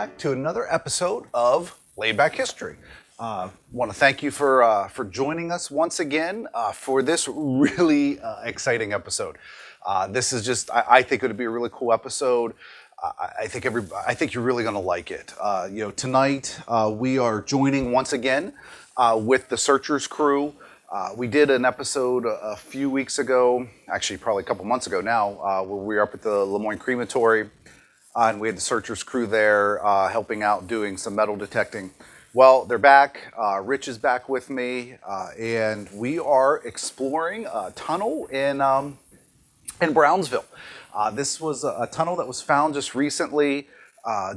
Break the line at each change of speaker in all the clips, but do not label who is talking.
back to another episode of Laid Back History. Want to thank you for joining us once again for this really exciting episode. This is just, I think it would be a really cool episode. I think you're really going to like it. Tonight we are joining once again with the Searchers crew. We did an episode a few weeks ago, actually probably a couple months ago now, where we were up at the Lemoyne Crematory, and we had the Searchers crew there helping out doing some metal detecting. Well, they're back. Rich is back with me, and we are exploring a tunnel in Brownsville. This was a tunnel that was found just recently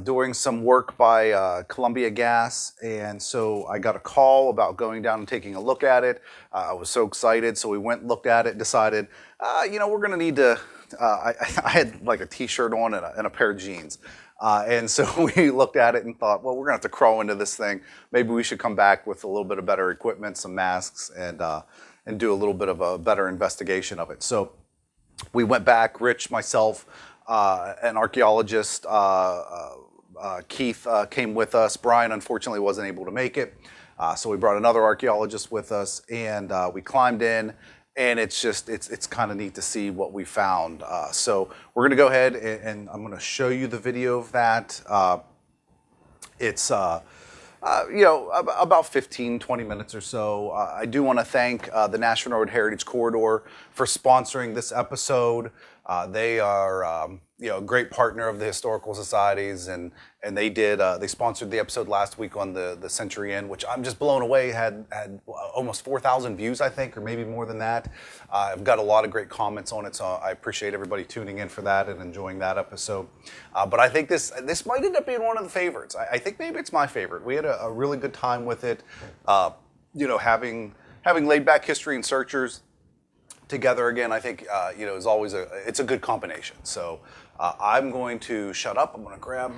doing some work by Columbia Gas, and so I got a call about going down and taking a look at it. I was so excited, so we went and looked at it, decided, we're going to need to, I had like a t-shirt on and a pair of jeans. And so we looked at it and thought, well, we're going to have to crawl into this thing. Maybe we should come back with a little bit of better equipment, some masks, and do a little bit of a better investigation of it. So we went back, Rich, myself, an archaeologist, Keith came with us. Brian, unfortunately, wasn't able to make it. So we brought another archaeologist with us, and we climbed in. And it's kind of neat to see what we found. So we're going to go ahead and I'm going to show you the video of that. It's about 15, 20 minutes or so. I do want to thank the National Road Heritage Corridor for sponsoring this episode. They are a great partner of the historical societies, and they sponsored the episode last week on the Century Inn, which I'm just blown away. Had almost 4,000 views, I think, or maybe more than that. I've got a lot of great comments on it, so I appreciate everybody tuning in for that and enjoying that episode. But I think this might end up being one of the favorites. I think maybe it's my favorite. We had a really good time with it. Having laid back history and searchers together again, I think is always it's a good combination. So I'm going to shut up. I'm going to grab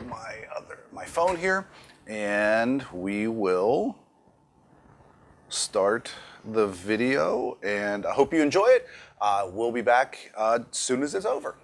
my phone here, and we will start the video. And I hope you enjoy it. We'll be back as soon as it's over.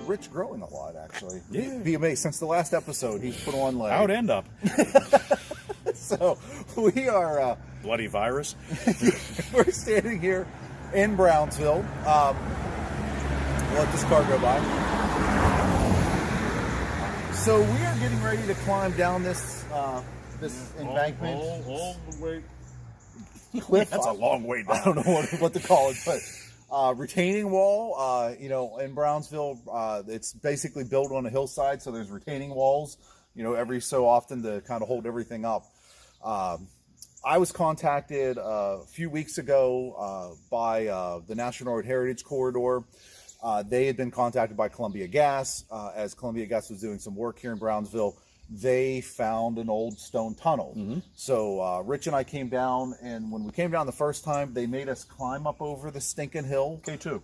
Rich growing a lot, actually. Yeah. You'd be amazed. Since the last episode, he's put on like...
How'd end up?
So, we are...
Bloody virus?
We're standing here in Brownsville. We'll let this car go by. So, we are getting ready to climb down this embankment.
All the way...
Cliff.
That's a long way down.
I don't know what to call it, but... retaining wall, in Brownsville, it's basically built on a hillside, so there's retaining walls, every so often to kind of hold everything up. I was contacted a few weeks ago by the National Road Heritage Corridor. They had been contacted by Columbia Gas. As Columbia Gas was doing some work here in Brownsville, they found an old stone tunnel. Mm-hmm. So Rich and I came down, and when we came down the first time, they made us climb up over the stinking hill.
K2.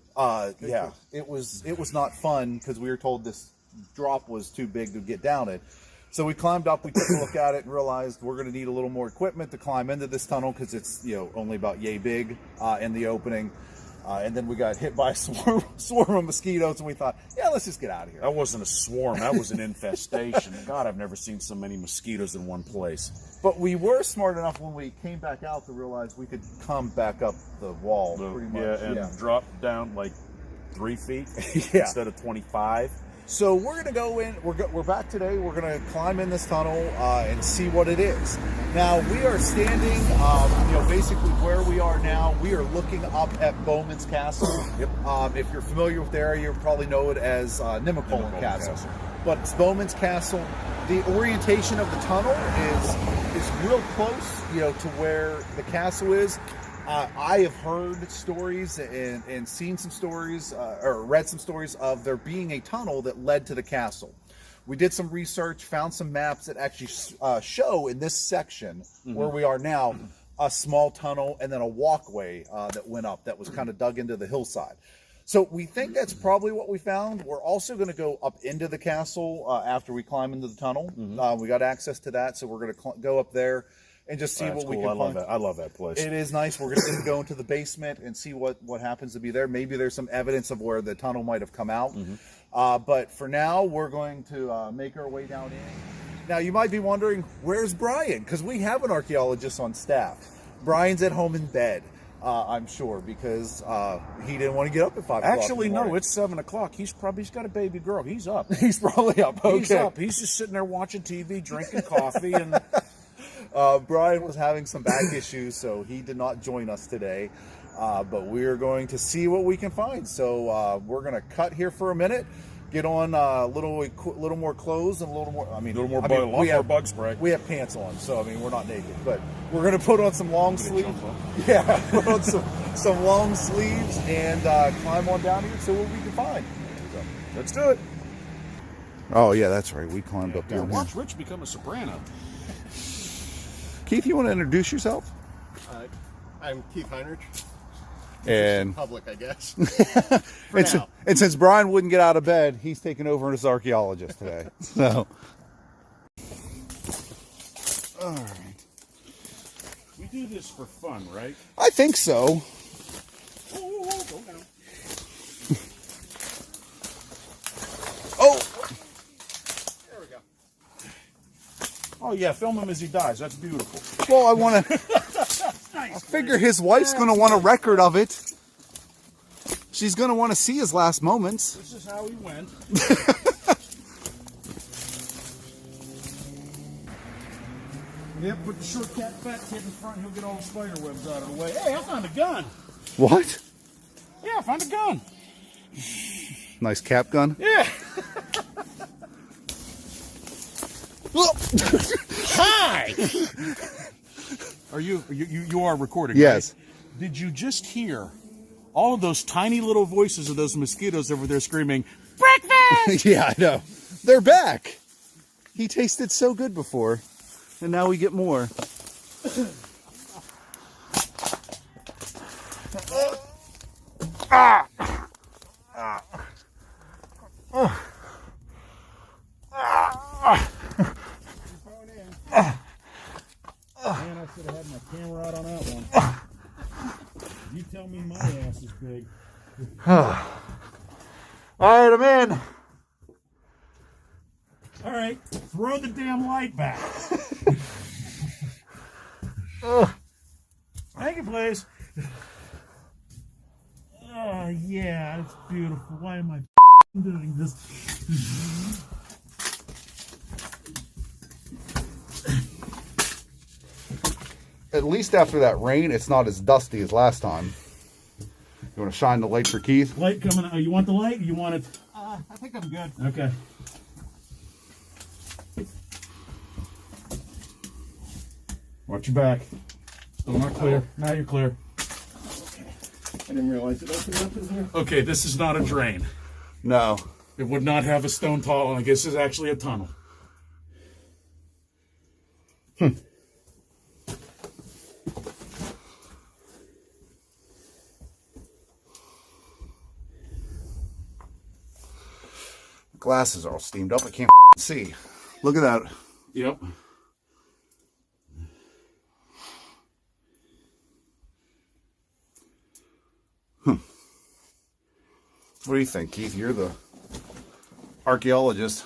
Yeah, it was not fun because we were told this drop was too big to get down it. So we climbed up, we took a look at it, and realized we're going to need a little more equipment to climb into this tunnel because it's only about yay big in the opening. And then we got hit by a swarm of mosquitoes, and we thought, yeah, let's just get out of here.
That wasn't a swarm. That was an infestation. God, I've never seen so many mosquitoes in one place.
But we were smart enough when we came back out to realize we could come back up the wall pretty much.
Yeah, and drop down like 3 feet instead of 25.
So we're going to go in. We're back today. We're going to climb in this tunnel and see what it is. Now, we are standing, basically where we are now. We are looking up at Bowman's Castle. Yep. If you're familiar with the area, you probably know it as Nemacolin Castle. But it's Bowman's Castle. The orientation of the tunnel is real close, to where the castle is. I have heard stories and seen some stories or read some stories of there being a tunnel that led to the castle. We did some research, found some maps that actually show in this section where we are now a small tunnel and then a walkway that went up that was kind of dug into the hillside. So we think that's probably what we found. We're also going to go up into the castle after we climb into the tunnel. We got access to that, so we're going to go up there and just see
That's
what we
cool.
can
I love
find.
that. I love that place.
It is nice. We're going to go into the basement and see what happens to be there. Maybe there's some evidence of where the tunnel might have come out. But for now, we're going to make our way down in. Now, you might be wondering, where's Brian? Because we have an archaeologist on staff. Brian's at home in bed, I'm sure, because he didn't want to get up at 5 o'clock.
Actually, no, it's 7 o'clock. He's got a baby girl. He's up.
He's probably up. Okay.
He's up. He's just sitting there watching TV, drinking coffee, and
Brian was having some back issues, so he did not join us today. But we're going to see what we can find. So we're going to cut here for a minute, get on a little more clothes and a little more.
lot more bug spray.
We have pants on, so I mean we're not naked, but we're going to put on some long sleeves. Yeah, put on some long sleeves and climb on down here and see what we can find. So,
Let's do it.
oh yeah, that's right. We climbed up down here.
Watch Rich become a soprano.
Keith, you want to introduce yourself?
I'm Keith Heinrich.
And
Public, I guess.
and since Brian wouldn't get out of bed, he's taking over as archaeologist today. So, all right.
We do this for fun, right?
I think so.
Go down.
Oh,
There we go.
Oh yeah, film him as he dies. That's beautiful.
well, I want to. I figure his wife's going to want a record of it. She's going to want to see his last moments.
This is how he went. Yep, put the short cat fat kid in front, he'll get all the spider webs out of the way. Hey, I found a gun.
What?
Yeah, I found a gun.
Nice cap gun.
Yeah. Hi. Are you are recording?
Yes.
Right? Did you just hear all of those tiny little voices of those mosquitoes over there screaming, breakfast?
Yeah, I know. They're back. He tasted so good before, and now we get more.
Man, I should have had my camera out on that one. You tell me my ass is big.
All right, I'm in.
All right, throw the damn light back. Thank you, please. Oh, yeah, it's beautiful. Why am I doing this?
At least after that rain, it's not as dusty as last time. You want to shine the light for Keith?
Light coming out. You want the light? You want it?
I think I'm good.
Okay. Watch your back. Still not clear. Now you're clear.
I didn't realize it opened up in here.
Okay, this is not a drain.
No.
It would not have a stone tall, and I guess it's actually a tunnel.
Glasses are all steamed up. I can't see. Look at that.
Yep.
What do you think, Keith? You're the archaeologist.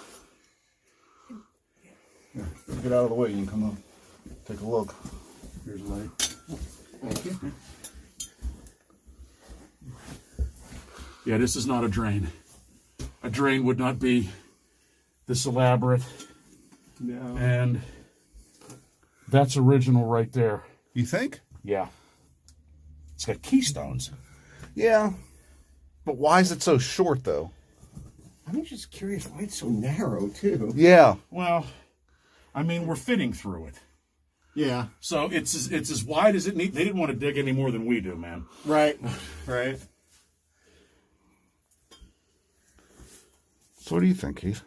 Here, get out of the way. You can come up. Take a look. Here's a light.
Thank you.
Yeah, this is not a drain. A drain would not be this elaborate.
No.
And that's original right there.
You think?
Yeah. It's got keystones.
Yeah. But why is it so short, though?
I'm just curious why it's so narrow, too.
Yeah.
Well, I mean, we're fitting through it.
Yeah.
So it's as wide as it needs. They didn't want to dig any more than we do, man.
Right. Right.
So what do you think, Keith?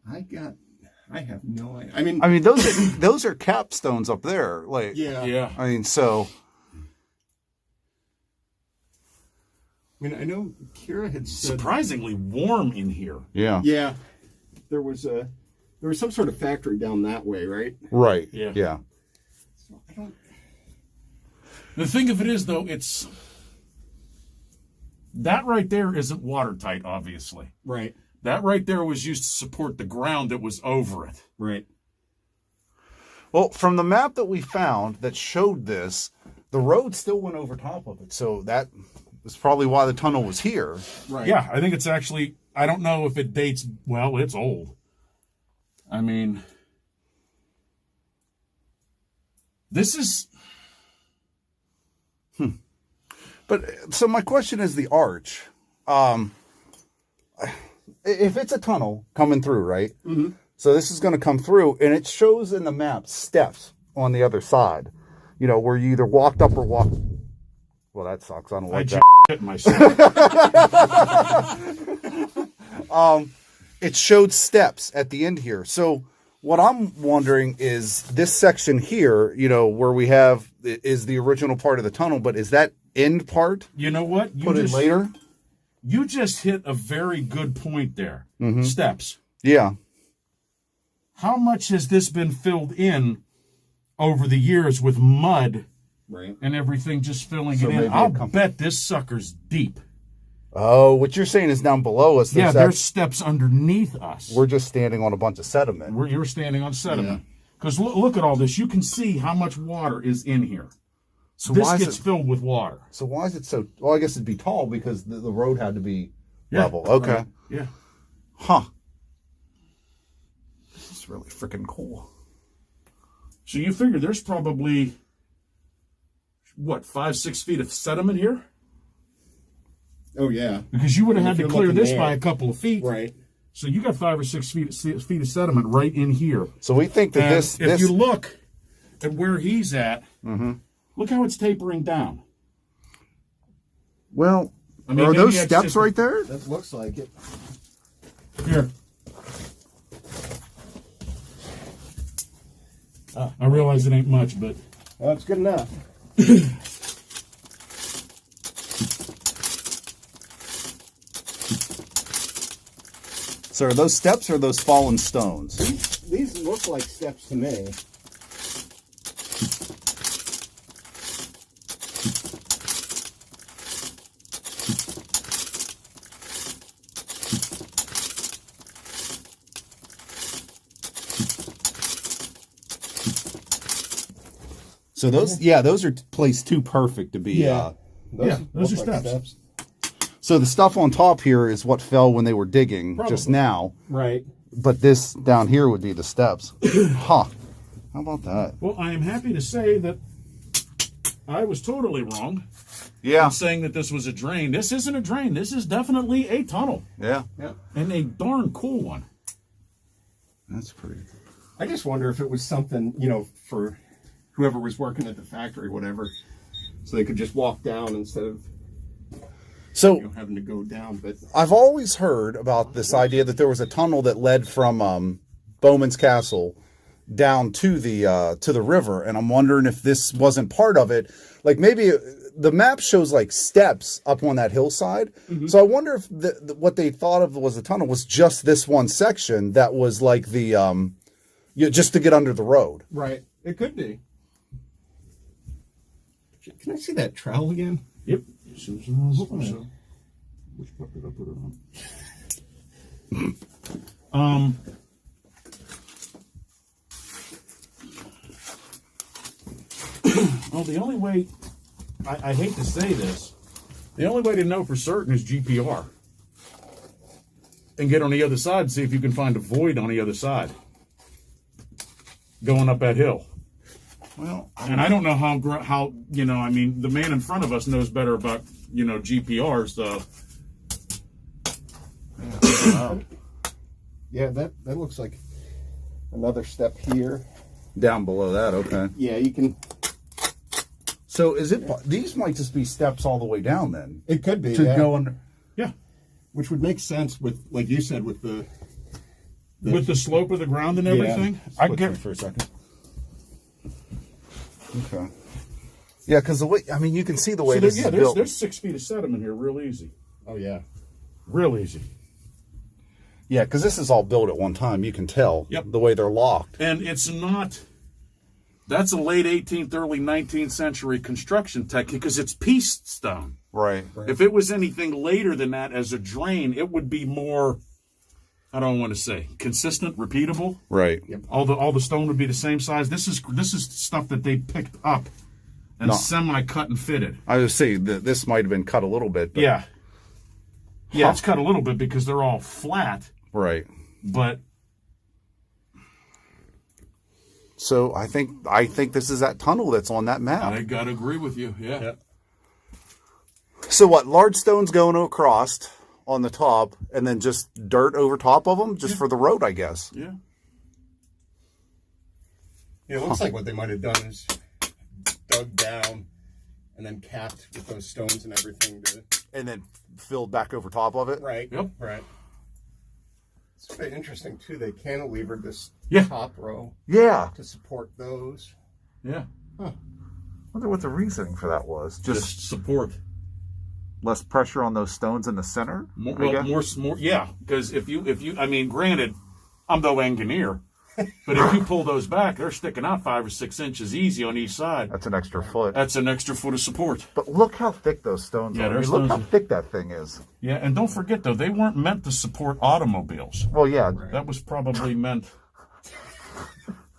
I have no idea.
I mean, those are capstones up there. Like,
yeah.
Yeah.
I mean, so
mean, I know Kira had said.
Surprisingly warm in here.
Yeah.
Yeah. There was some sort of factory down that way, right?
Right.
Yeah.
Yeah.
So I don't.
The thing of it is, though, it's that right there isn't watertight, obviously.
Right.
That right there was used to support the ground that was over it.
Right.
Well, from the map that we found that showed this, the road still went over top of it. So that is probably why the tunnel was here.
Right.
Yeah, I think it's actually, I don't know if it dates, well, it's old. I mean, this is...
But so my question is the arch. If it's a tunnel coming through, right? Mm-hmm. So this is going to come through, and it shows in the map steps on the other side. You know, where you either walked up or walked. Well, that sucks. I don't like that.
Shit myself.
It showed steps at the end here. So what I'm wondering is this section here, you know, where we have is the original part of the tunnel, but is that end part
You know what?
put in later?
You just hit a very good point there. Steps.
Yeah.
How much has this been filled in over the years with mud
Right.
and everything just filling
So
it
maybe
in? I'll
it
bet this sucker's deep.
Oh, what you're saying is down below us.
Yeah, there's steps underneath us.
We're just standing on a bunch of sediment.
You're standing on sediment. Because look at all this. You can see how much water is in here.
So
This
why
gets
is it,
filled with water.
so why is it so? Well, I guess it'd be tall because the road had to be level. Okay.
Right. Yeah.
Huh. This is really freaking cool.
So you figure there's probably, what, 5-6 feet of sediment here?
Oh yeah.
Because you would have
And
had
if
to
you're
clear
looking
this
there-
by a couple of feet.
Right.
So you got 5 or 6 feet of sediment right in here.
So we think that
And
this
if you look at where he's at, look how it's tapering down.
well,
I mean,
are
maybe
those
that's
steps
just-
right there?
That looks like it.
Here. I realize it ain't much, but
Well, that's good enough.
So are those steps or those fallen stones?
These look like steps to me.
So those, yeah, those are placed too perfect to be.
Those
Yeah, those
look
are
like
steps.
So the stuff on top here is what fell when they were digging just
Probably.
now,
Right.
but this down here would be the steps. Huh? How about that?
well, I am happy to say that I was totally wrong
Yeah.
in saying that this was a drain. This isn't a drain. This is definitely a tunnel,
Yeah.
Yeah.
and a darn cool one.
That's pretty.
I just wonder if it was something, you know, for whoever was working at the factory, whatever, so they could just walk down instead of
So
having to go down. But
I've always heard about this idea that there was a tunnel that led from Bowman's Castle down to the river, and I'm wondering if this wasn't part of it. Like maybe the map shows like steps up on that hillside, so I wonder if what they thought of was a tunnel was just this one section that was like the just to get under the road.
right, it could be. Can I see that trowel again?
Yep. As soon as I was looking so. Which part did I put it on? Well, the only way, I hate to say this, the only way to know for certain is GPR. And get on the other side and see if you can find a void on the other side. Going up that hill.
Well,
And I don't know how you know, I mean, the man in front of us knows better about, you know, GPR, so.
Yeah, that looks like another step here.
down below that, okay.
Yeah, you can.
So is it? These might just be steps all the way down then
It could be
to
yeah.
go under.
Yeah.
Which would make sense with, like you said, with the
With the slope of the ground and everything. I
Switch
get
me for a second. Okay. Yeah, because the way, I mean, you can see the way
So
this is built.
there's 6 feet of sediment here, real easy.
Oh yeah.
Real easy.
Yeah, because this is all built at one time. You can tell the way they're locked.
And it's not, that's a late 18th, early 19th century construction technique because it's pieced stone.
Right.
If it was anything later than that as a drain, it would be more, I don't want to say, consistent, repeatable.
Right.
All the stone would be the same size. This is stuff that they picked up and semi-cut and fitted.
I was saying that this might have been cut a little bit. But...
Yeah. Yeah, it's cut a little bit because they're all flat.
Right.
But
so I think this is that tunnel that's on that map.
I gotta agree with you. Yeah.
Yep.
So what? Large stones going across on the top, and then just dirt over top of them, just for the road, I guess.
Yeah.
Yeah, it looks like what they might have done is dug down and then capped with those stones and everything
And then filled back over top of it.
Right.
Yep.
Right. It's quite interesting too. They cantilevered this
Yeah.
top row
Yeah.
to support those.
Yeah.
Wonder what the reasoning for that was.
Just support.
Less pressure on those stones in the center.
More. Yeah. Because if you, I mean, granted, I'm no engineer, but if you pull those back, they're sticking out 5 or 6 inches easy on each side.
That's an extra foot.
That's an extra foot of support.
But look how thick those stones
Yeah,
are. I
they're
mean, look how
stones.
thick that thing is.
Yeah, and don't forget though, they weren't meant to support automobiles.
Well, yeah.
That was probably meant.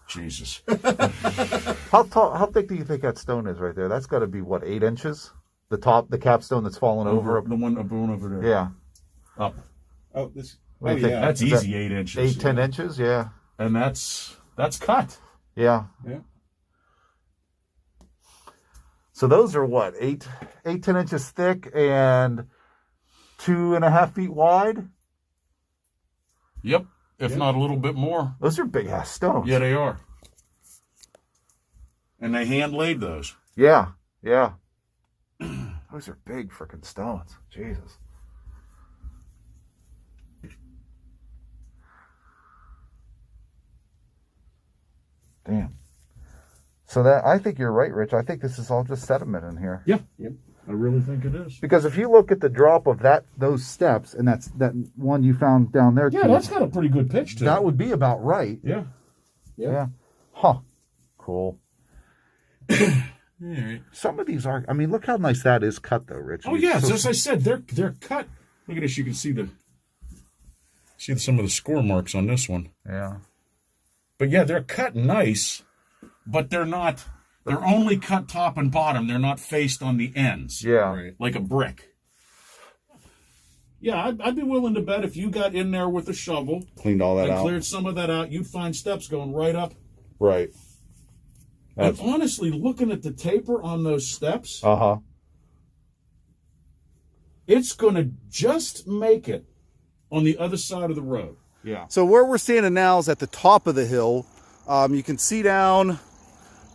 Jesus.
How thick do you think that stone is right there? That's got to be what, 8 inches? The capstone that's fallen over.
The one over there.
Yeah.
Up.
Oh, this.
What do
Oh
you think?
yeah.
That's
Is
easy,
that
8 inches.
10 inches. Yeah.
And that's cut.
Yeah.
Yeah.
So those are what, 10 inches thick and 2.5 feet wide.
Yep. If not a little bit more.
Those are big ass stones.
Yeah, they are. And they hand laid those.
Yeah. Yeah. Those are big freaking stones. Jesus. Damn. So that, I think you're right, Rich. I think this is all just sediment in here.
Yeah. Yep. I really think it is.
Because if you look at the drop of those steps, and that's that one you found down there,
Yeah,
Keith,
that's got a pretty good pitch to it.
that would be about right.
Yeah.
Yeah. Huh. Cool.
All right.
Some of these are. I mean, look how nice that is cut, though, Rich.
Oh yeah, so, as I said, they're cut. Look at this. You can see some of the score marks on this one.
Yeah.
But yeah, they're cut nice, but they're not. They're only cut top and bottom. They're not faced on the ends.
Yeah.
Right.
Like a brick. Yeah, I'd be willing to bet if you got in there with a shovel
Cleaned all that
and
out.
cleared some of that out, you'd find steps going right up.
Right.
And honestly, looking at the taper on those steps,
Uh-huh.
it's going to just make it on the other side of the road.
Yeah. So where we're standing now is at the top of the hill. You can see down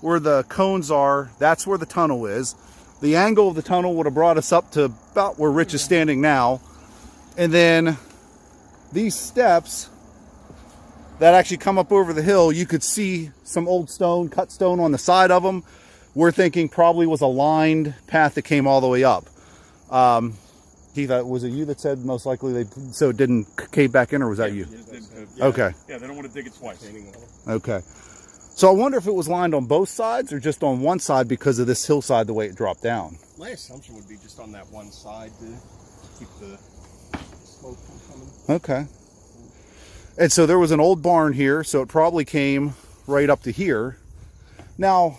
where the cones are. That's where the tunnel is. The angle of the tunnel would have brought us up to about where Rich is standing now. And then these steps that actually come up over the hill, you could see some old stone, cut stone on the side of them. We're thinking probably was a lined path that came all the way up. Keith, was it you that said most likely so it didn't cave back in, or was that you? Okay.
Yeah, they don't want to dig it twice.
Okay. So I wonder if it was lined on both sides or just on one side because of this hillside, the way it dropped down.
My assumption would be just on that one side to keep the smoke from coming.
Okay. And so there was an old barn here, so it probably came right up to here. Now,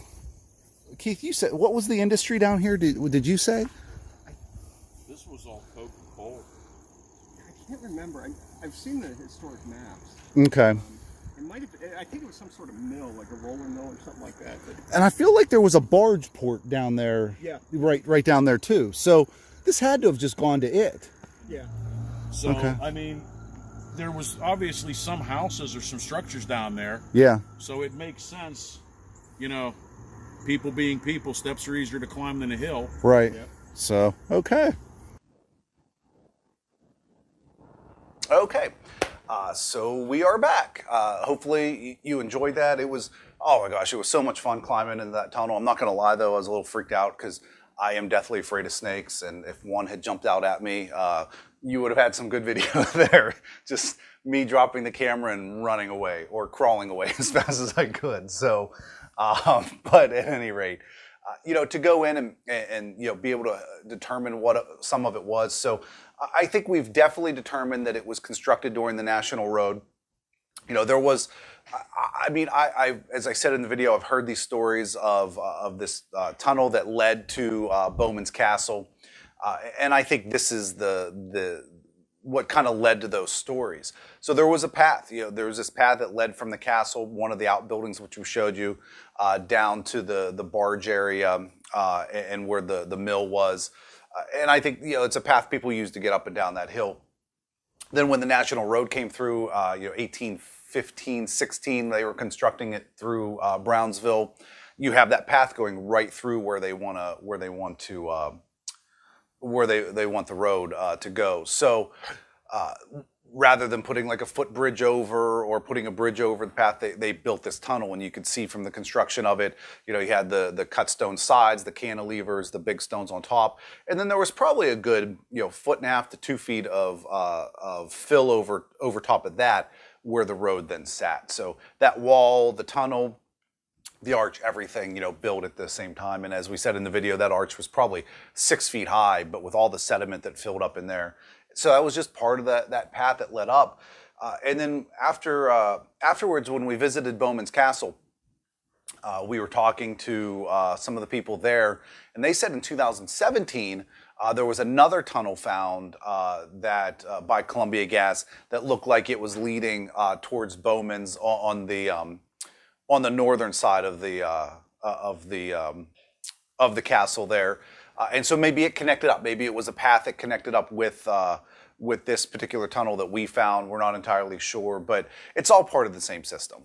Keith, you said, what was the industry down here? Did you say?
This was all coke and coal.
I can't remember. I've seen the historic maps.
Okay.
It might have. I think it was some sort of mill, like a rolling mill or something like that.
And I feel like there was a barge port down there.
Yeah.
Right down there too. So this had to have just gone to it.
Yeah.
So,
Okay.
I mean, there was obviously some houses or some structures down there.
Yeah.
So it makes sense, people being people, steps are easier to climb than a hill.
Right.
Yep.
So, okay. Okay. So we are back. Hopefully you enjoyed that. It was Oh my gosh, it was so much fun climbing into that tunnel. I'm not going to lie though, I was a little freaked out because I am deathly afraid of snakes, and if one had jumped out at me, you would have had some good video there. Just me dropping the camera and running away or crawling away as fast as I could. So, but at any rate, to go in and be able to determine what some of it was. So I think we've definitely determined that it was constructed during the National Road. There was, as I said in the video, I've heard these stories of this tunnel that led to Bowman's Castle, and I think this is the what kind of led to those stories. So there was a path. There was this path that led from the castle, one of the outbuildings which we showed you, down to the barge area and where the mill was, and I think it's a path people used to get up and down that hill. Then when the National Road came through, 1815, 16, they were constructing it through Brownsville. You have that path going right through where they want the road to go. So rather than putting like a footbridge over or putting a bridge over the path, they built this tunnel, and you could see from the construction of it, you had the cut stone sides, the cantilevers, the big stones on top, and then there was probably a good 1.5 to 2 feet of fill over top of that where the road then sat. So that wall, the tunnel, the arch, everything, built at the same time. And as we said in the video, that arch was probably 6 feet high, but with all the sediment that filled up in there. So that was just part of that path that led up. And then afterwards, when we visited Bowman's Castle, we were talking to some of the people there, and they said in 2017, there was another tunnel found that by Columbia Gas that looked like it was leading towards Bowman's on the northern side of the castle there, and so maybe it connected up. Maybe it was a path that connected up with this particular tunnel that we found. We're not entirely sure, but it's all part of the same system.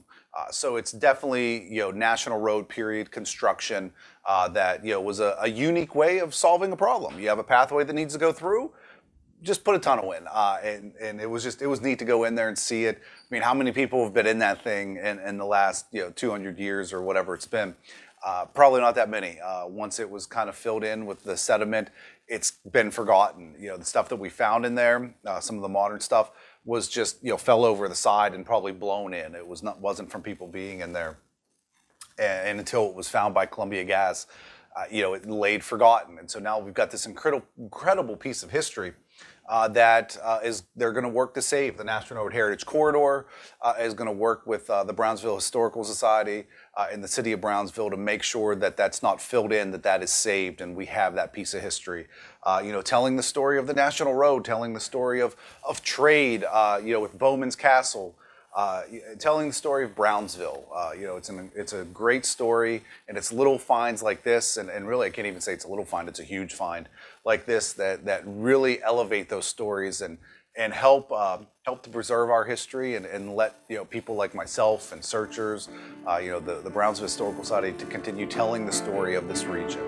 So it's definitely National Road period construction that was a unique way of solving a problem. You have a pathway that needs to go through. Just put a tunnel in, and it was neat to go in there and see it. I mean, how many people have been in that thing in the last 200 years or whatever it's been? Probably not that many. Once it was kind of filled in with the sediment, it's been forgotten. The stuff that we found in there, some of the modern stuff, was just fell over the side and probably blown in. It wasn't from people being in there, and until it was found by Columbia Gas, it laid forgotten. And so now we've got this incredible piece of history that they're going to work to save. The National Road Heritage Corridor is going to work with the Brownsville Historical Society in the city of Brownsville to make sure that that's not filled in, that is saved, and we have that piece of history. Telling the story of the National Road, telling the story of trade, with Bowman's Castle, telling the story of Brownsville. It's a great story, and it's little finds like this, and really I can't even say it's a little find, it's a huge find like this that really elevate those stories and help to preserve our history and let people like myself and searchers, the Brownsville Historical Society, to continue telling the story of this region.